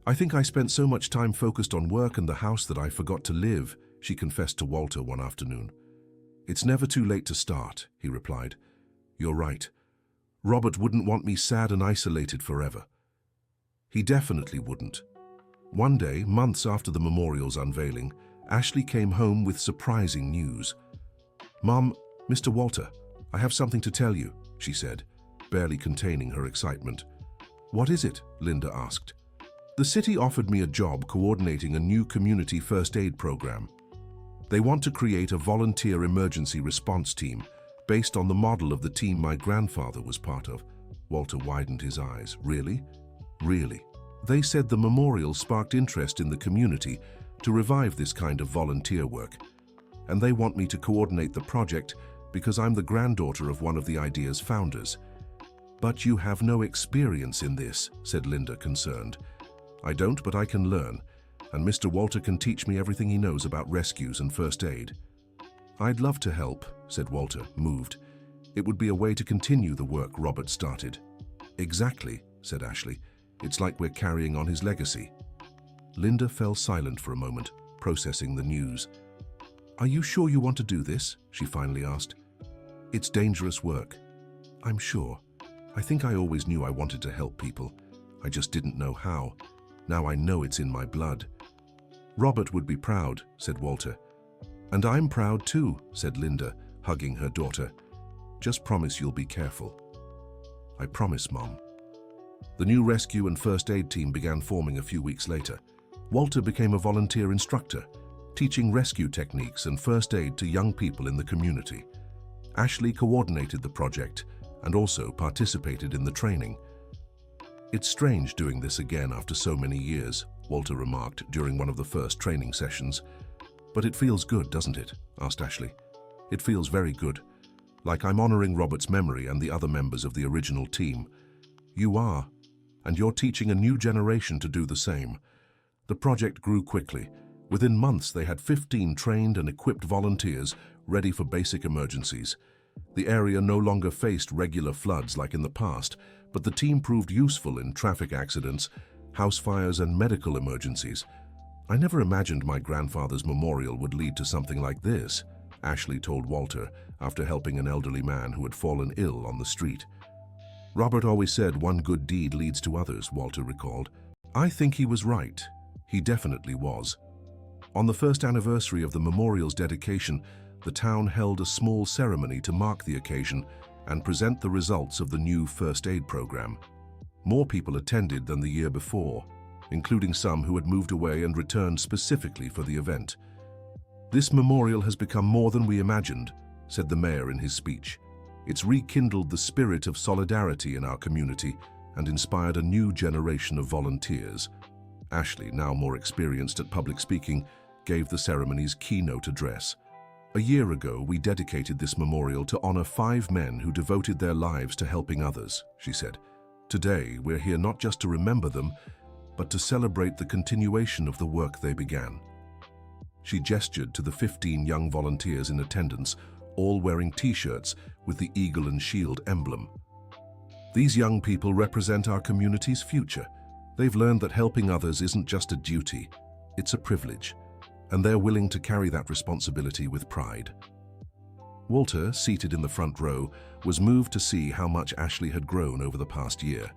"I think I spent so much time focused on work and the house that I forgot to live," she confessed to Walter one afternoon. "It's never too late to start," he replied. "You're right. Robert wouldn't want me sad and isolated forever." He definitely wouldn't. One day, months after the memorial's unveiling, Ashley came home with surprising news. "Mom, Mr. Walter, I have something to tell you," she said, barely containing her excitement. "What is it?" Linda asked. "The city offered me a job coordinating a new community first aid program. They want to create a volunteer emergency response team based on the model of the team my grandfather was part of." Walter widened his eyes. "Really? Really?" "They said the memorial sparked interest in the community to revive this kind of volunteer work, and they want me to coordinate the project because I'm the granddaughter of one of the idea's founders." "But you have no experience in this," said Linda, concerned. I don't, but I can learn, and Mr. Walter can teach me everything he knows about rescues and first aid. I'd love to help, said Walter, moved. It would be a way to continue the work Robert started. Exactly, said Ashley. It's like we're carrying on his legacy. Linda fell silent for a moment, processing the news. Are you sure you want to do this? She finally asked. It's dangerous work. I'm sure. I think I always knew I wanted to help people. I just didn't know how. Now I know it's in my blood. Robert would be proud, said Walter. And I'm proud too, said Linda, hugging her daughter. Just promise you'll be careful. I promise, Mom. The new rescue and first aid team began forming a few weeks later. Walter became a volunteer instructor, teaching rescue techniques and first aid to young people in the community. Ashley coordinated the project and also participated in the training. It's strange doing this again after so many years, Walter remarked during one of the first training sessions. But it feels good, doesn't it? Asked Ashley. It feels very good. Like I'm honoring Robert's memory and the other members of the original team. You are, and you're teaching a new generation to do the same. The project grew quickly. Within months, they had 15 trained and equipped volunteers ready for basic emergencies. The area no longer faced regular floods like in the past, but the team proved useful in traffic accidents, house fires, and medical emergencies. I never imagined my grandfather's memorial would lead to something like this, Ashley told Walter after helping an elderly man who had fallen ill on the street. Robert always said one good deed leads to others, Walter recalled. I think he was right. He definitely was. On the first anniversary of the memorial's dedication, the town held a small ceremony to mark the occasion and present the results of the new first aid program. More people attended than the year before, including some who had moved away and returned specifically for the event. This memorial has become more than we imagined, said the mayor in his speech. It's rekindled the spirit of solidarity in our community and inspired a new generation of volunteers. Ashley, now more experienced at public speaking, gave the ceremony's keynote address. A year ago, we dedicated this memorial to honor 5 men who devoted their lives to helping others, she said. Today, we're here not just to remember them, but to celebrate the continuation of the work they began. She gestured to the 15 young volunteers in attendance, all wearing T-shirts with the eagle and shield emblem. These young people represent our community's future. They've learned that helping others isn't just a duty, it's a privilege, and they're willing to carry that responsibility with pride. Walter, seated in the front row, was moved to see how much Ashley had grown over the past year.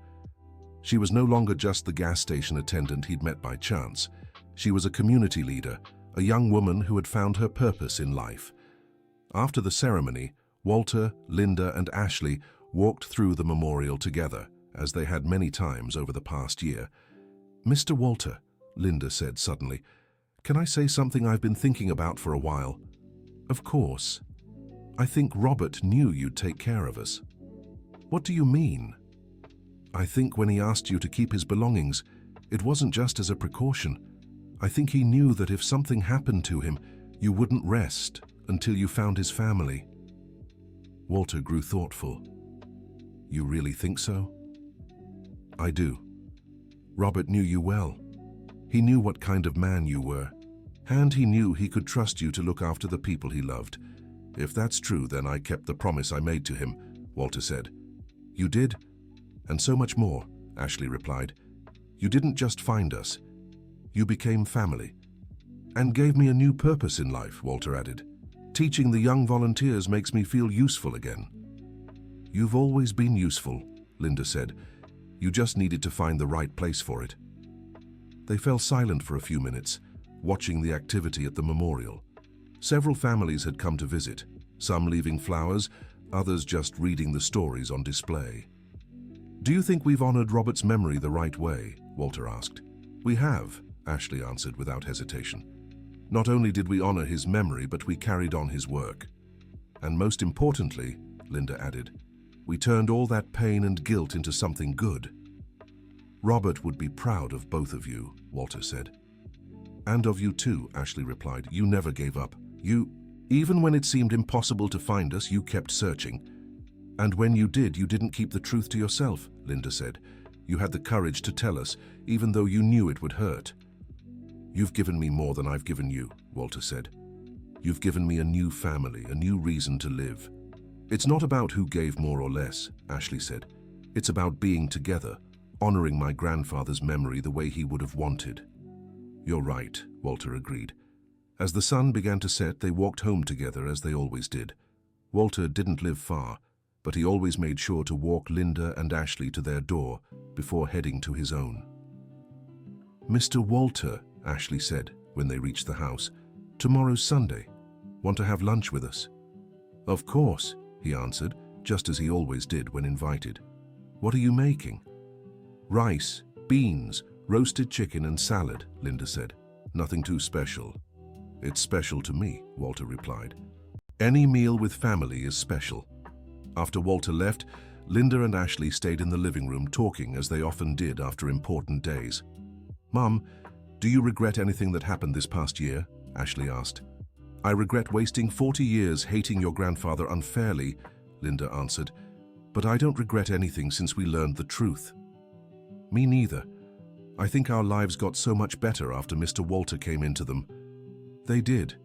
She was no longer just the gas station attendant he'd met by chance. She was a community leader, a young woman who had found her purpose in life. After the ceremony, Walter, Linda, and Ashley walked through the memorial together, as they had many times over the past year. Mr. Walter, Linda said suddenly, can I say something I've been thinking about for a while? Of course. I think Robert knew you'd take care of us. What do you mean? I think when he asked you to keep his belongings, it wasn't just as a precaution. I think he knew that if something happened to him, you wouldn't rest until you found his family. Walter grew thoughtful. You really think so? I do. Robert knew you well. He knew what kind of man you were, and he knew he could trust you to look after the people he loved. If that's true, then I kept the promise I made to him, Walter said. You did? And so much more, Ashley replied. You didn't just find us. You became family. And gave me a new purpose in life, Walter added. Teaching the young volunteers makes me feel useful again. You've always been useful, Linda said. You just needed to find the right place for it. They fell silent for a few minutes, watching the activity at the memorial. Several families had come to visit, some leaving flowers, others just reading the stories on display. Do you think we've honored Robert's memory the right way? Walter asked. We have, Ashley answered without hesitation. Not only did we honor his memory, but we carried on his work. And most importantly, Linda added, we turned all that pain and guilt into something good. Robert would be proud of both of you, Walter said. And of you too, Ashley replied. You never gave up. Even when it seemed impossible to find us, you kept searching. And when you did, you didn't keep the truth to yourself, Linda said. You had the courage to tell us, even though you knew it would hurt. You've given me more than I've given you, Walter said. You've given me a new family, a new reason to live. It's not about who gave more or less, Ashley said. It's about being together, honoring my grandfather's memory the way he would have wanted. You're right, Walter agreed. As the sun began to set, they walked home together as they always did. Walter didn't live far, but he always made sure to walk Linda and Ashley to their door before heading to his own. Mr. Walter, Ashley said when they reached the house, tomorrow's Sunday. Want to have lunch with us? Of course, he answered, just as he always did when invited. What are you making? Rice, beans, roasted chicken and salad, Linda said. Nothing too special. It's special to me, Walter replied. Any meal with family is special. After Walter left, Linda and Ashley stayed in the living room talking as they often did after important days. Mum, do you regret anything that happened this past year? Ashley asked. I regret wasting 40 years hating your grandfather unfairly, Linda answered. But I don't regret anything since we learned the truth. Me neither. I think our lives got so much better after Mr. Walter came into them. They did.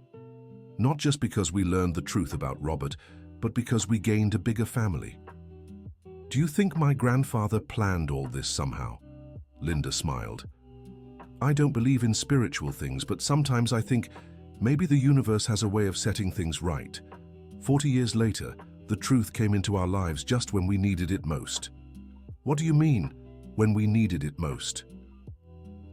Not just because we learned the truth about Robert, but because we gained a bigger family. Do you think my grandfather planned all this somehow? Linda smiled. I don't believe in spiritual things, but sometimes I think maybe the universe has a way of setting things right. 40 years later, the truth came into our lives just when we needed it most. What do you mean, when we needed it most?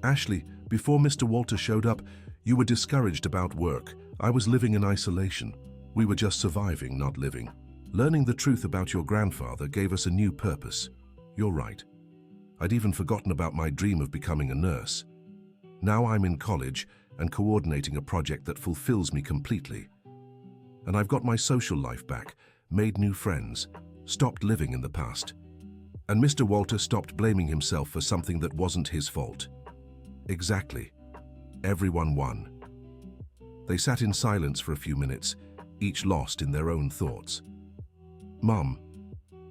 Ashley, before Mr. Walter showed up, you were discouraged about work. I was living in isolation. We were just surviving, not living. Learning the truth about your grandfather gave us a new purpose. You're right. I'd even forgotten about my dream of becoming a nurse. Now I'm in college and coordinating a project that fulfills me completely. And I've got my social life back, made new friends, stopped living in the past. And Mr. Walter stopped blaming himself for something that wasn't his fault. Exactly. Everyone won. They sat in silence for a few minutes, each lost in their own thoughts. Mum,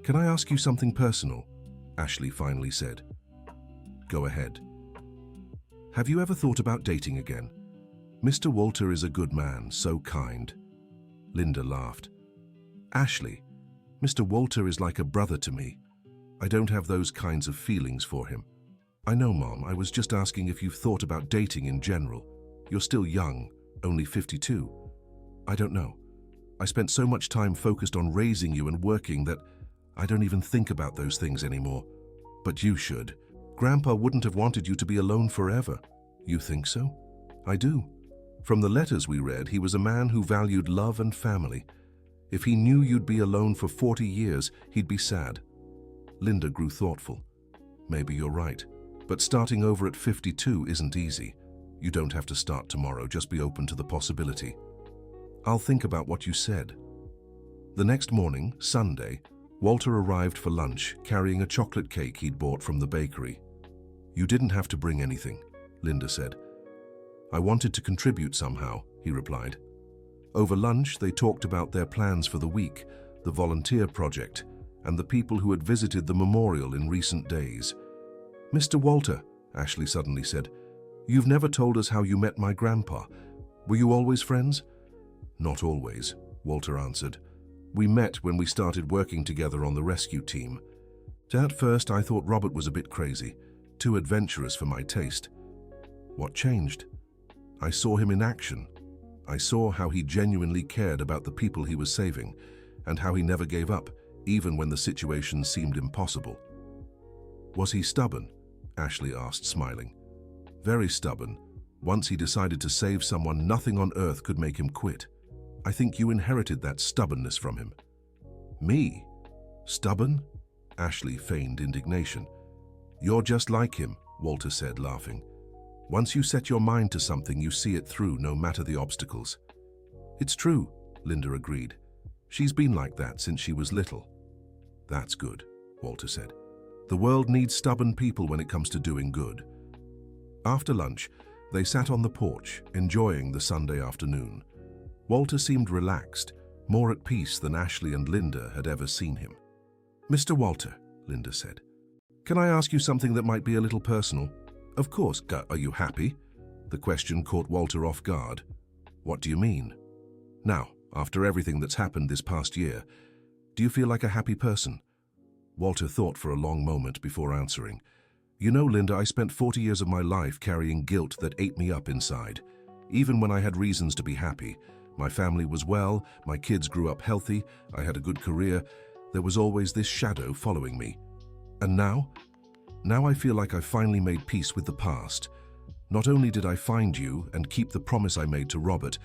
can I ask you something personal? Ashley finally said. Go ahead. Have you ever thought about dating again? Mr. Walter is a good man, so kind. Linda laughed. Ashley, Mr. Walter is like a brother to me. I don't have those kinds of feelings for him. I know, Mom, I was just asking if you've thought about dating in general. You're still young, only 52. I don't know. I spent so much time focused on raising you and working that I don't even think about those things anymore. But you should. Grandpa wouldn't have wanted you to be alone forever. You think so? I do. From the letters we read, he was a man who valued love and family. If he knew you'd be alone for 40 years, he'd be sad. Linda grew thoughtful. Maybe you're right. But starting over at 52 isn't easy. You don't have to start tomorrow, just be open to the possibility. I'll think about what you said. The next morning, Sunday, Walter arrived for lunch, carrying a chocolate cake he'd bought from the bakery. You didn't have to bring anything, Linda said. I wanted to contribute somehow, he replied. Over lunch, they talked about their plans for the week, the volunteer project, and the people who had visited the memorial in recent days. Mr. Walter, Ashley suddenly said, you've never told us how you met my grandpa. Were you always friends? Not always, Walter answered. We met when we started working together on the rescue team. At first, I thought Robert was a bit crazy, too adventurous for my taste. What changed? I saw him in action. I saw how he genuinely cared about the people he was saving, and how he never gave up, even when the situation seemed impossible. Was he stubborn? Ashley asked, smiling. Very stubborn. Once he decided to save someone, nothing on earth could make him quit. I think you inherited that stubbornness from him. Me? Stubborn? Ashley feigned indignation. You're just like him, Walter said, laughing. Once you set your mind to something, you see it through, no matter the obstacles. It's true, Linda agreed. She's been like that since she was little. That's good, Walter said. The world needs stubborn people when it comes to doing good. After lunch, they sat on the porch, enjoying the Sunday afternoon. Walter seemed relaxed, more at peace than Ashley and Linda had ever seen him. Mr. Walter, Linda said, Can I ask you something that might be a little personal? Of course. Are you happy? The question caught Walter off guard. What do you mean? Now, after everything that's happened this past year, do you feel like a happy person? Walter thought for a long moment before answering. You know, Linda, I spent 40 years of my life carrying guilt that ate me up inside. Even when I had reasons to be happy, my family was well, my kids grew up healthy, I had a good career, there was always this shadow following me. And now? Now I feel like I finally made peace with the past. Not only did I find you and keep the promise I made to Robert,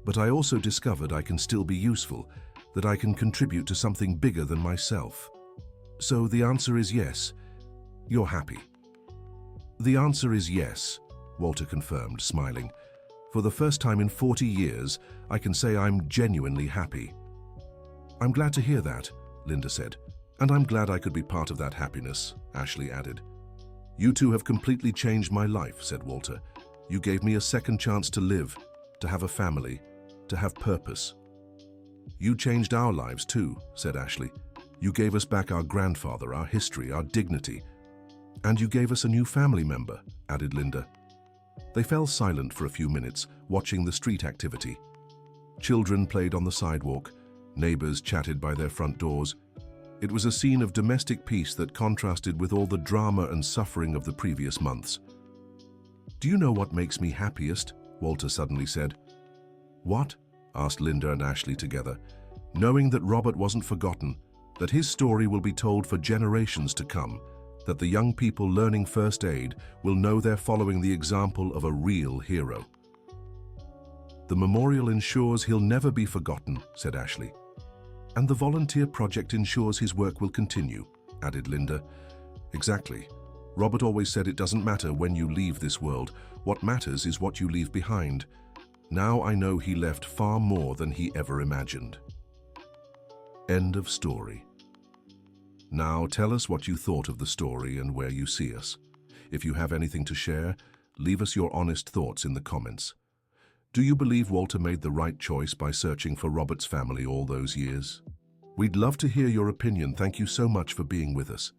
but I also discovered I can still be useful, that I can contribute to something bigger than myself. So the answer is yes. You're happy. The answer is yes, Walter confirmed, smiling. For the first time in 40 years, I can say I'm genuinely happy. I'm glad to hear that, Linda said. And I'm glad I could be part of that happiness, Ashley added. You two have completely changed my life, said Walter. You gave me a second chance to live, to have a family, to have purpose. You changed our lives too, said Ashley. You gave us back our grandfather, our history, our dignity. And you gave us a new family member, added Linda. They fell silent for a few minutes, watching the street activity. Children played on the sidewalk, neighbors chatted by their front doors. It was a scene of domestic peace that contrasted with all the drama and suffering of the previous months. Do you know what makes me happiest? Walter suddenly said. What? Asked Linda and Ashley together. Knowing that Robert wasn't forgotten, that his story will be told for generations to come, that the young people learning first aid will know they're following the example of a real hero. The memorial ensures he'll never be forgotten, said Ashley. And the volunteer project ensures his work will continue, added Linda. Exactly. Robert always said it doesn't matter when you leave this world. What matters is what you leave behind. Now I know he left far more than he ever imagined. End of story. Now tell us what you thought of the story and where you see us. If you have anything to share, leave us your honest thoughts in the comments. Do you believe Walter made the right choice by searching for Robert's family all those years? We'd love to hear your opinion. Thank you so much for being with us.